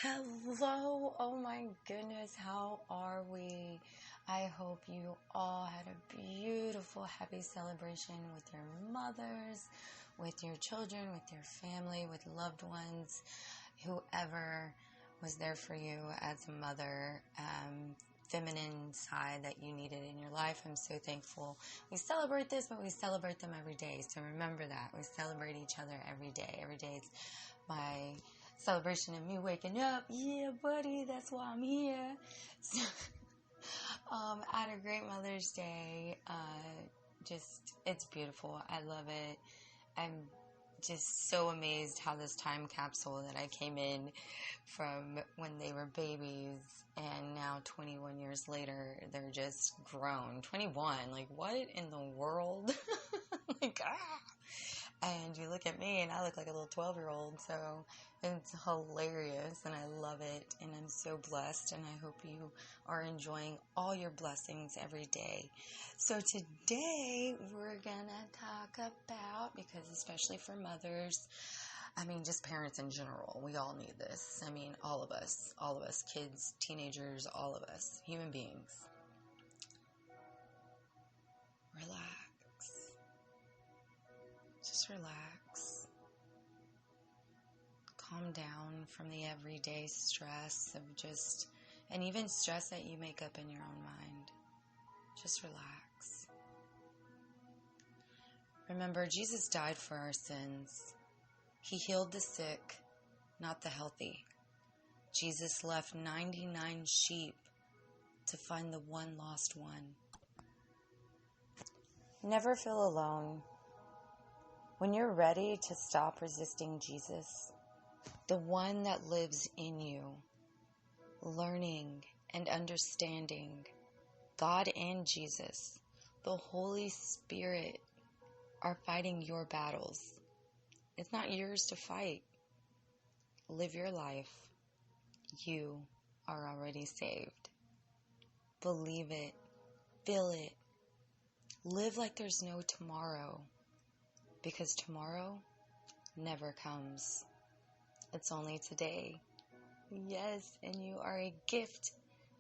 Hello, oh my goodness, how are we? I hope you all had a beautiful, happy celebration with your mothers, with your children, with your family, with loved ones, whoever was there for you as a mother, feminine side that you needed in your life. I'm so thankful. We celebrate this, but we celebrate them every day. So remember that. We celebrate each other every day. Every day it's my celebration of me waking up. Yeah, buddy, that's why I'm here. So, I had a great Mother's Day. It's beautiful. I love it. I'm just so amazed how this time capsule that I came in from when they were babies and now 21 years later, they're just grown. 21, like what in the world? Like, And you look at me and I look like a little 12-year-old, so it's hilarious and I love it and I'm so blessed and I hope you are enjoying all your blessings every day. So today we're gonna talk about, because especially for mothers, just parents in general, we all need this. All of us, kids, teenagers, all of us, human beings. Relax. Just relax. Calm down from the everyday stress of and even stress that you make up in your own mind. Just relax. Remember, Jesus died for our sins. He healed the sick, not the healthy. Jesus left 99 sheep to find the one lost one. Never feel alone. When you're ready to stop resisting Jesus, the one that lives in you, learning and understanding God and Jesus, the Holy Spirit, are fighting your battles. It's not yours to fight. Live your life. You are already saved. Believe it. Feel it. Live like there's no tomorrow. Because tomorrow never comes. It's only today. Yes, and you are a gift,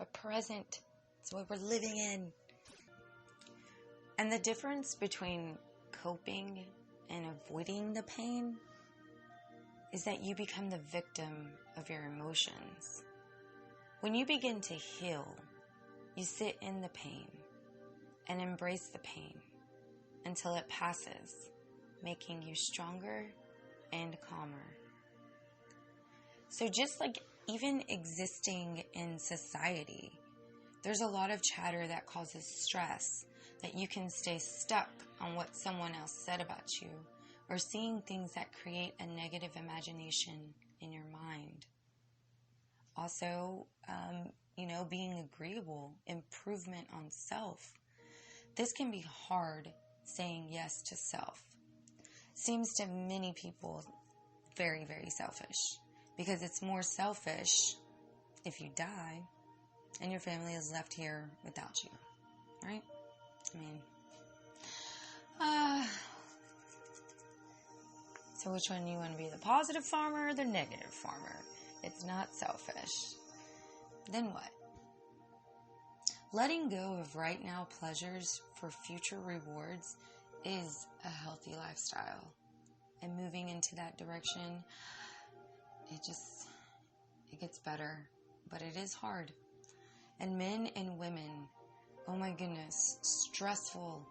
a present. It's what we're living in. And the difference between coping and avoiding the pain is that you become the victim of your emotions. When you begin to heal, you sit in the pain and embrace the pain until it passes, making you stronger and calmer. So just like even existing in society, there's a lot of chatter that causes stress, that you can stay stuck on what someone else said about you, or seeing things that create a negative imagination in your mind. Also, being agreeable, improvement on self. This can be hard, saying yes to self. Seems to many people very, very selfish, because it's more selfish if you die and your family is left here without you, right? So which one you want to be, the positive farmer or the negative farmer? It's not selfish. Then what? Letting go of right now pleasures for future rewards is a healthy lifestyle. And moving into that direction, it gets better. But it is hard. And men and women, oh my goodness, stressful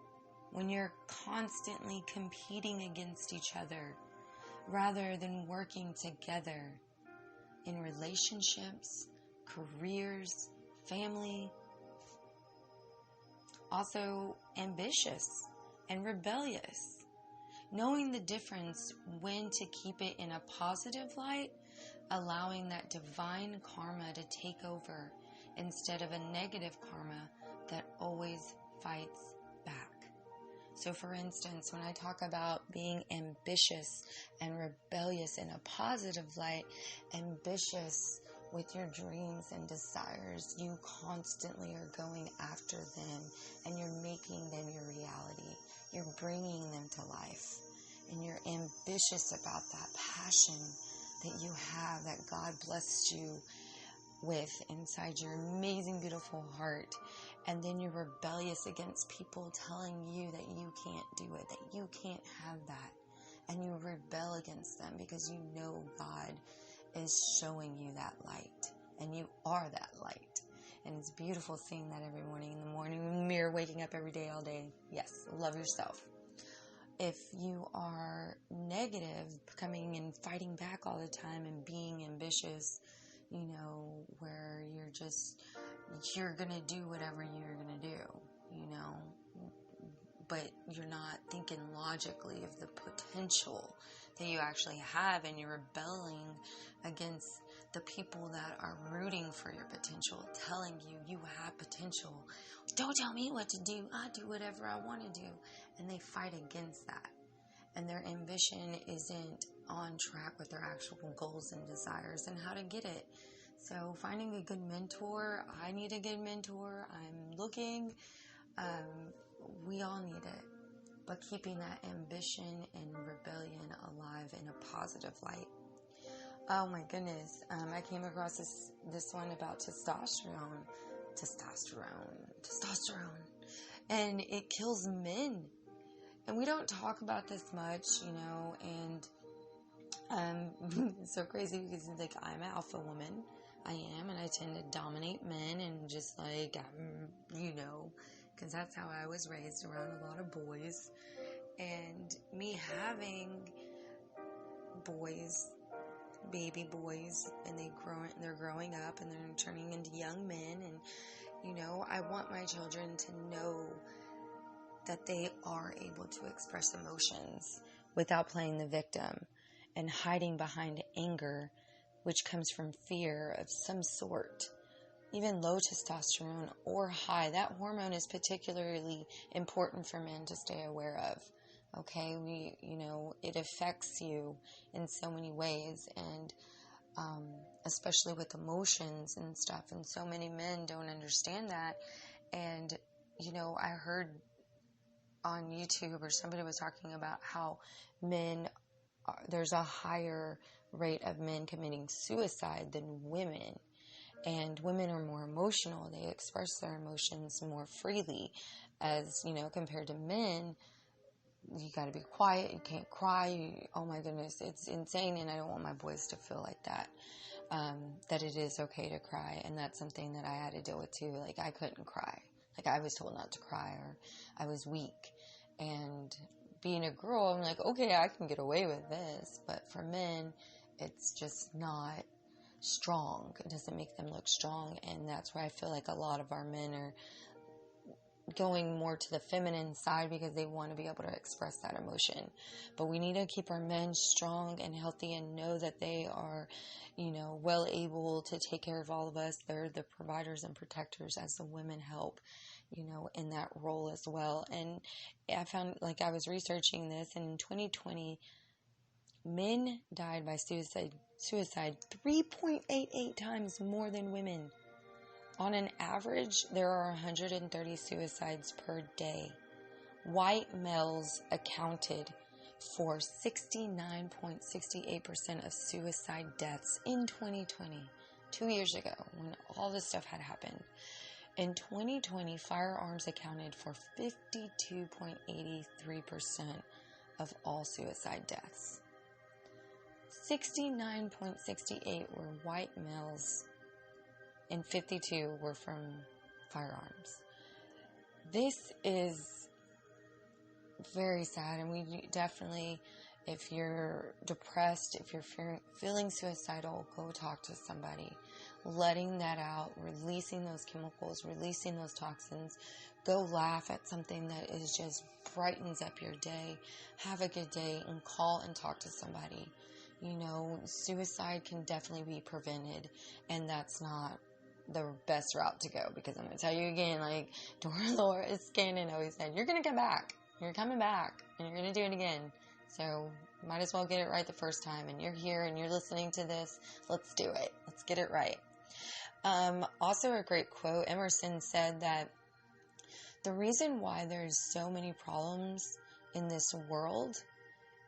when you're constantly competing against each other rather than working together in relationships, careers, family. Also ambitious and rebellious. Knowing the difference when to keep it in a positive light, allowing that divine karma to take over instead of a negative karma that always fights back. So for instance, when I talk about being ambitious and rebellious in a positive light, ambitious with your dreams and desires, you constantly are going after them and you're making them your reality. You're bringing them to life and you're ambitious about that passion that you have, that God blessed you with inside your amazing, beautiful heart. And then you're rebellious against people telling you that you can't do it, that you can't have that. And you rebel against them because you know God is showing you that light. And you are that light. And it's beautiful seeing that every morning in the morning mirror, waking up every day, all day. Yes, love yourself. If you are negative, coming and fighting back all the time and being ambitious, where you're going to do whatever you're going to do, but you're not thinking logically of the potential that you actually have, and you're rebelling against the people that are rooting for your potential, telling you have potential. Don't tell me what to do. I do whatever I want to do. And they fight against that. And their ambition isn't on track with their actual goals and desires and how to get it. So finding a good mentor, I need a good mentor. I'm looking. We all need it. But keeping that ambition and rebellion alive in a positive light. Oh my goodness. I came across this one about testosterone. And it kills men. And we don't talk about this much, and it's so crazy because I'm an alpha woman. I am, and I tend to dominate men, and just because that's how I was raised, around a lot of boys. And me having boys, baby boys, and they're growing up and they're turning into young men, and I want my children to know that they are able to express emotions without playing the victim and hiding behind anger, which comes from fear of some sort. Even low testosterone or high, that hormone is particularly important for men to stay aware of. Okay, it affects you in so many ways, and especially with emotions and stuff. And so many men don't understand that. And I heard on YouTube, or somebody was talking about how there's a higher rate of men committing suicide than women. And women are more emotional. They express their emotions more freely, as, compared to men. You got to be quiet. You can't cry. Oh my goodness, it's insane. And I don't want my boys to feel like that. That it is okay to cry. And that's something that I had to deal with too. Like, I couldn't cry. Like, I was told not to cry, or I was weak. And being a girl, I'm like, okay, I can get away with this. But for men, it's just not strong. It doesn't make them look strong. And that's where I feel like a lot of our men are going more to the feminine side, because they want to be able to express that emotion. But we need to keep our men strong and healthy, and know that they are, well able to take care of all of us. They're the providers and protectors, as the women help, in that role as well. And I found, I was researching this, and in 2020, men died by suicide 3.88 times more than women. On an average, there are 130 suicides per day. White males accounted for 69.68% of suicide deaths in 2020, 2 years ago, when all this stuff had happened. In 2020, firearms accounted for 52.83% of all suicide deaths. 69.68 were white males, and 52 were from firearms. This is very sad, and we definitely, if you're depressed, if you're feeling suicidal, go talk to somebody. Letting that out, releasing those chemicals, releasing those toxins. Go laugh at something that is just brightens up your day. Have a good day, and call and talk to somebody. Suicide can definitely be prevented, and that's not the best route to go, because I'm going to tell you again, Dolores Cannon always said, you're going to come back. You're coming back, and you're going to do it again. So might as well get it right the first time. And you're here, and you're listening to this. Let's do it. Let's get it right. Also a great quote, Emerson said that the reason why there's so many problems in this world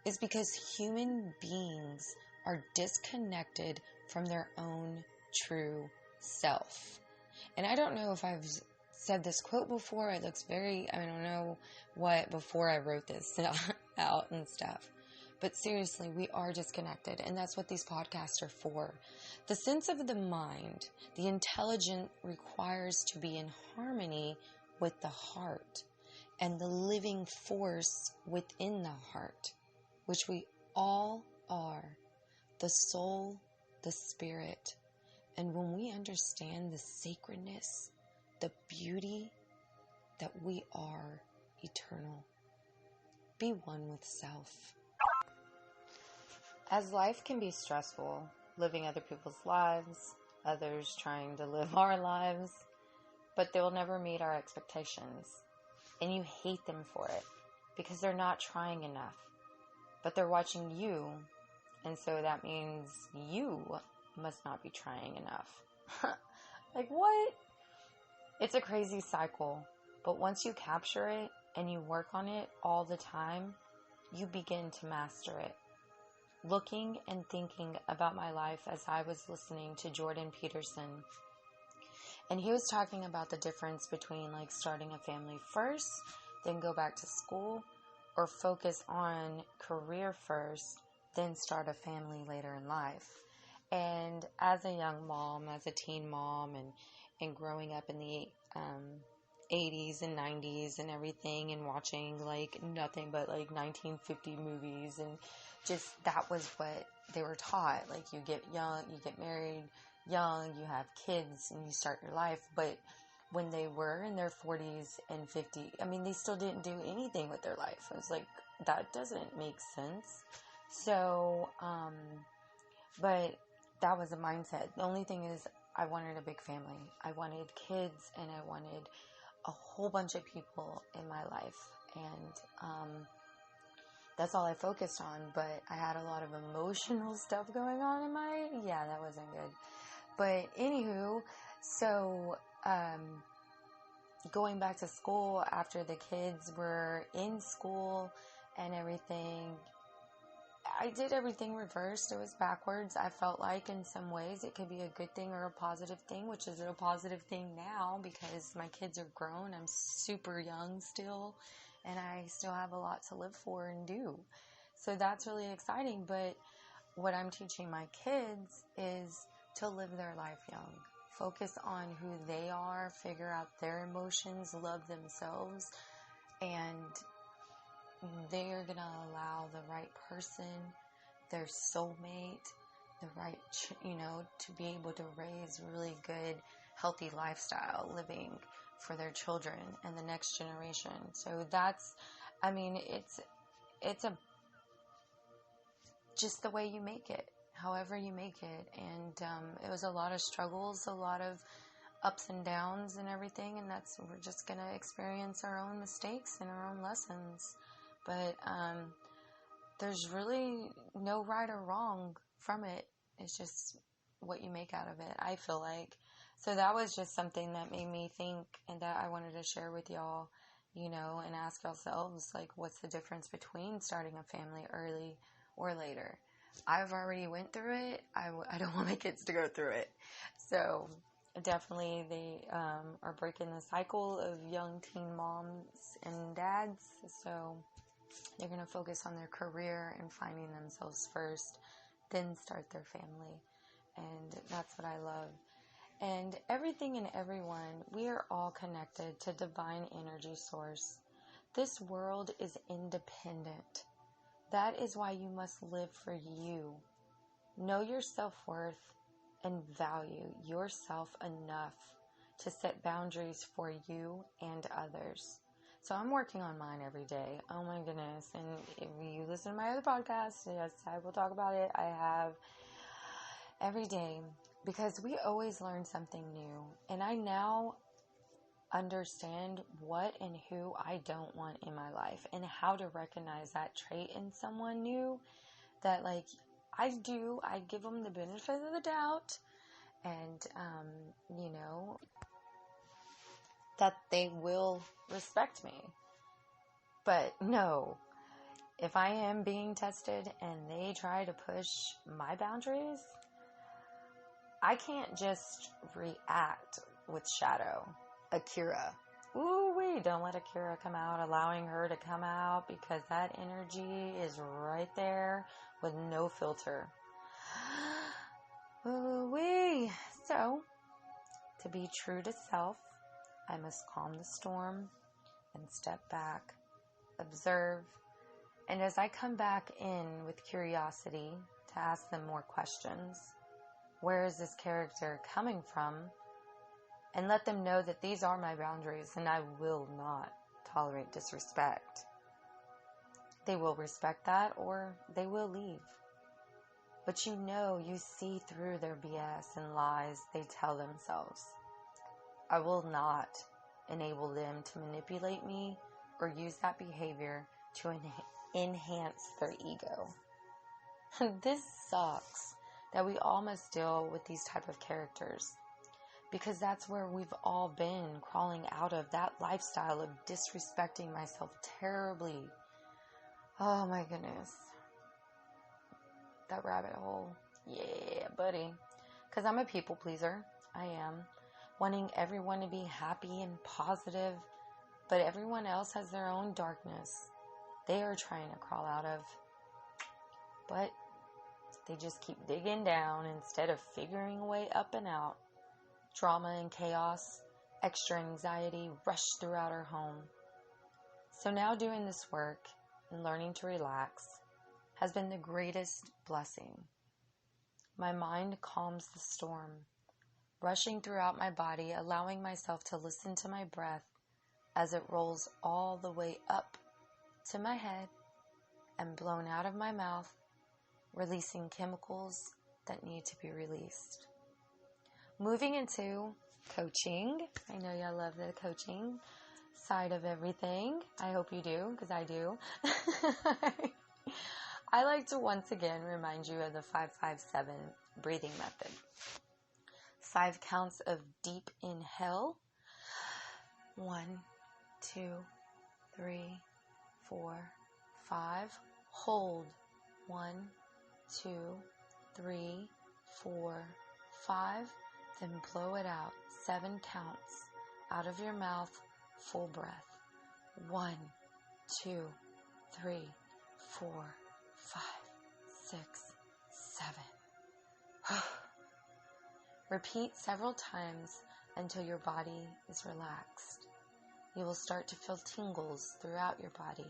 is because human beings are disconnected from their own true self. And I don't know if I've said this quote before. It looks I don't know what before I wrote this out and stuff. But seriously, we are disconnected, and that's what these podcasts are for. The sense of the mind, the intelligence requires to be in harmony with the heart and the living force within the heart, which we all are, the soul, the spirit. And when we understand the sacredness, the beauty that we are eternal, be one with self. As life can be stressful, living other people's lives, others trying to live our lives, but they'll never meet our expectations. And you hate them for it because they're not trying enough. But they're watching you, and so that means you must not be trying enough. Like, what? It's a crazy cycle, but once you capture it and you work on it all the time, you begin to master it. Looking and thinking about my life as I was listening to Jordan Peterson, and he was talking about the difference between like starting a family first, then go back to school, or focus on career first, then start a family later in life. And as a young mom, as a teen mom, and growing up in the 80s and 90s and everything, and watching like nothing but like 1950 movies, and just that was what they were taught. Like, you get young, you get married young, you have kids, and you start your life. But when they were in their 40s and 50s, I mean, they still didn't do anything with their life. It was like, that doesn't make sense. So, but that was a mindset. The only thing is, I wanted a big family. I wanted kids, and I wanted a whole bunch of people in my life. And, that's all I focused on, but I had a lot of emotional stuff going on in that wasn't good. But anywho, so, going back to school after the kids were in school and everything, I did everything reversed. It was backwards. I felt like in some ways it could be a good thing or a positive thing, which is a positive thing now because my kids are grown. I'm super young still, and I still have a lot to live for and do. So that's really exciting. But what I'm teaching my kids is to live their life young. Focus on who they are, figure out their emotions, love themselves, and they're going to allow the right person, their soulmate, the right, to be able to raise really good, healthy lifestyle living for their children and the next generation. So that's, it's just the way you make it, however you make it. And it was a lot of struggles, a lot of ups and downs and everything, and we're just going to experience our own mistakes and our own lessons. But there's really no right or wrong from it. It's just what you make out of it, I feel like. So that was just something that made me think, and that I wanted to share with y'all, and ask yourselves, like, what's the difference between starting a family early or later? I've already went through it. I don't want my kids to go through it. So definitely they are breaking the cycle of young teen moms and dads. So they're going to focus on their career and finding themselves first, then start their family. And that's what I love. And everything and everyone, we are all connected to divine energy source. This world is independent. That is why you must live for you. Know your self-worth and value yourself enough to set boundaries for you and others. So I'm working on mine every day. Oh my goodness. And if you listen to my other podcast, yes, I will talk about it. I have every day, because we always learn something new. And I now understand what and who I don't want in my life, and how to recognize that trait in someone new, that like I give them the benefit of the doubt, and that they will respect me. But no, if I am being tested and they try to push my boundaries, I can't just react with shadow. Akira. Ooh, wait, don't let Akira come out, allowing her to come out, because that energy is right there with no filter. Ooh, wee. So, to be true to self, I must calm the storm and step back, observe, and as I come back in with curiosity to ask them more questions, where is this character coming from? And let them know that these are my boundaries and I will not tolerate disrespect. They will respect that or they will leave. But you see through their BS and lies they tell themselves. I will not enable them to manipulate me or use that behavior to enhance their ego. This sucks that we all must deal with these type of characters, because that's where we've all been crawling out of, that lifestyle of disrespecting myself terribly. Oh my goodness. That rabbit hole. Yeah, buddy. Because I'm a people pleaser. I am. Wanting everyone to be happy and positive. But everyone else has their own darkness they are trying to crawl out of. But they just keep digging down instead of figuring a way up and out. Drama and chaos, extra anxiety rush throughout our home. So now doing this work and learning to relax has been the greatest blessing. My mind calms the storm, rushing throughout my body, allowing myself to listen to my breath as it rolls all the way up to my head and blown out of my mouth, releasing chemicals that need to be released. Moving into coaching. I know y'all love the coaching side of everything. I hope you do, because I do. I like to once again remind you of the 5-5-7 breathing method. 5 counts of deep inhale. 1, 2, 3, 4, 5. Hold. 1, 2, 3, 4, 5. Then blow it out. 7 counts out of your mouth, full breath. 1, 2, 3, 4, 5, 6, 7. Repeat several times until your body is relaxed. You will start to feel tingles throughout your body.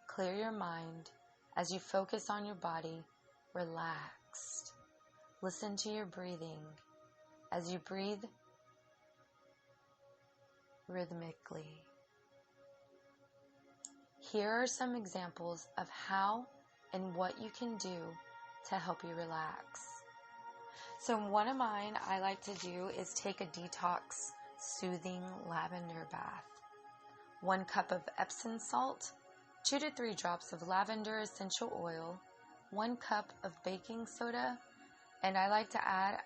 Clear your mind as you focus on your body, relaxed. Listen to your breathing as you breathe rhythmically. Here are some examples of how and what you can do to help you relax. So one of mine I like to do is take a detox soothing lavender bath. 1 cup of Epsom salt, 2 to 3 drops of lavender essential oil, 1 cup of baking soda, and I like to add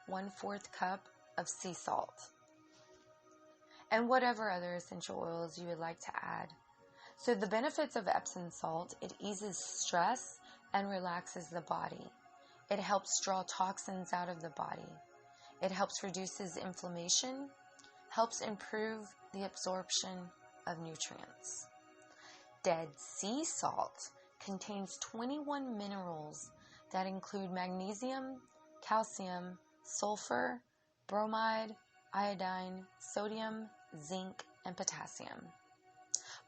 1/4 cup of sea salt. And whatever other essential oils you would like to add. So the benefits of Epsom salt, it eases stress and relaxes the body. It helps draw toxins out of the body. It helps reduces inflammation, helps improve the absorption of nutrients. Dead sea salt contains 21 minerals that include magnesium, calcium, sulfur, bromide, iodine, sodium, zinc, and potassium.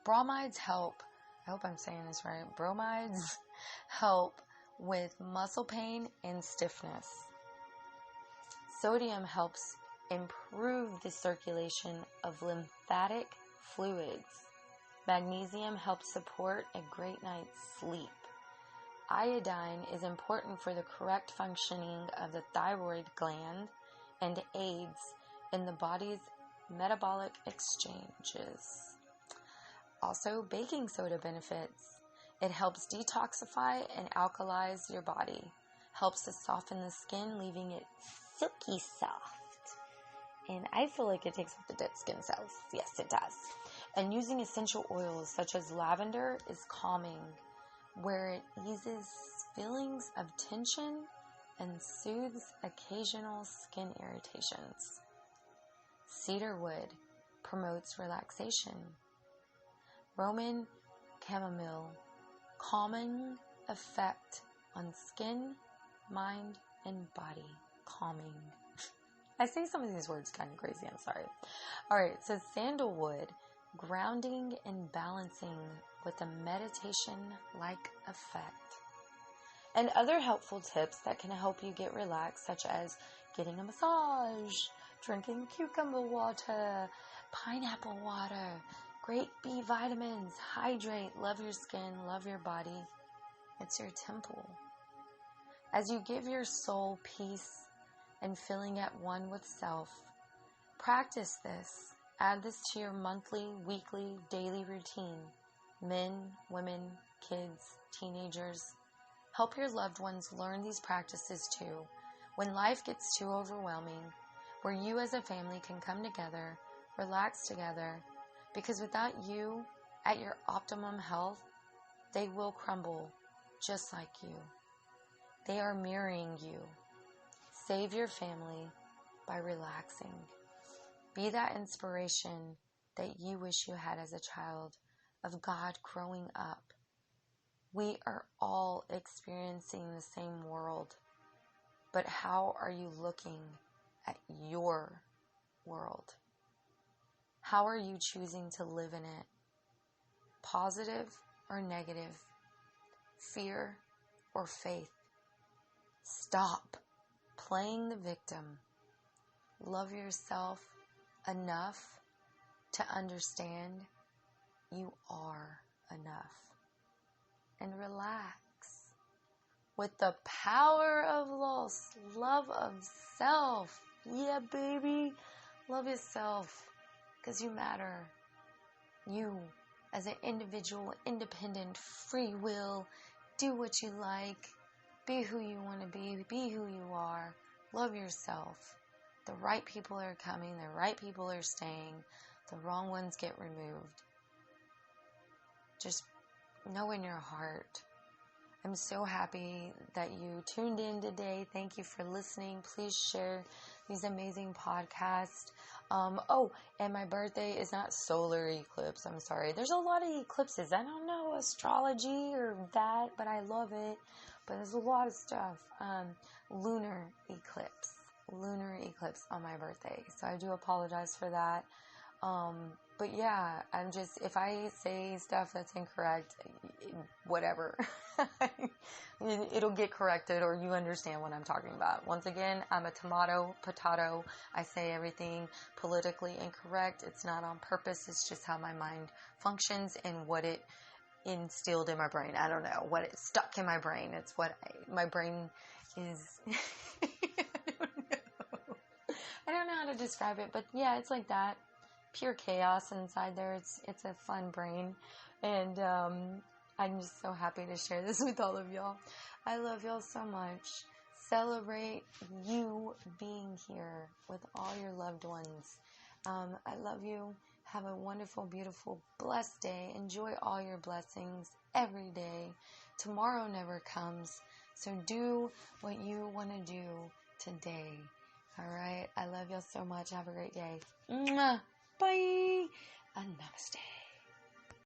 Bromides help, I hope I'm saying this right, bromides help with muscle pain and stiffness. Sodium helps improve the circulation of lymphatic fluids. Magnesium helps support a great night's sleep. Iodine is important for the correct functioning of the thyroid gland and aids in the body's metabolic exchanges. Also, baking soda benefits. It helps detoxify and alkalize your body. Helps to soften the skin, leaving it silky soft. And I feel like it takes off the dead skin cells. Yes, it does. And using essential oils such as lavender is calming. where it eases feelings of tension and soothes occasional skin irritations. Cedarwood promotes relaxation. Roman chamomile, calming effect on skin, mind, and body. Calming. I say some of these words kind of crazy, I'm sorry. Alright, so sandalwood, grounding and balancing with a meditation-like effect. And other helpful tips that can help you get relaxed, such as getting a massage, drinking cucumber water, pineapple water, great B vitamins, hydrate, love your skin, love your body. It's your temple. As you give your soul peace and feeling at one with self, practice this. Add this to your monthly, weekly, daily routine. Men, women, kids, teenagers. Help your loved ones learn these practices too. When life gets too overwhelming, where you as a family can come together, relax together, because without you at your optimum health, they will crumble just like you. They are mirroring you. Save your family by relaxing. Be that inspiration that you wish you had as a child of God growing up. We are all experiencing the same world, but how are you looking at your world? How are you choosing to live in it? Positive or negative? Fear or faith? Stop playing the victim. Love yourself enough to understand you are enough. And relax. With the power of L.O.S, love of self. Yeah, baby. Love yourself. Because you matter. You, as an individual, independent, free will, do what you like. Be who you want to be. Be who you are. Love yourself. The right people are coming. The right people are staying. The wrong ones get removed. Just know in your heart. I'm so happy that you tuned in today. Thank you for listening. Please share these amazing podcasts. And my birthday is not solar eclipse. I'm sorry. There's a lot of eclipses. I don't know astrology or that, but I love it. But there's a lot of stuff. Lunar eclipse on my birthday. So I do apologize for that. But yeah, if I say stuff that's incorrect, whatever, it'll get corrected or you understand what I'm talking about. Once again, I'm a tomato, potato. I say everything politically incorrect. It's not on purpose. It's just how my mind functions and what it instilled in my brain. I don't know what it stuck in my brain. It's what my brain is. I don't know how to describe it, but yeah, it's like that. Pure chaos inside there. It's a fun brain, and I'm just so happy to share this with all of y'all. I love y'all so much. Celebrate you being here with all your loved ones. I love you. Have a wonderful, beautiful, blessed day. Enjoy all your blessings every day. Tomorrow never comes, so do what you want to do today. All right. I love y'all so much. Have a great day. Mwah. Bye. And namaste.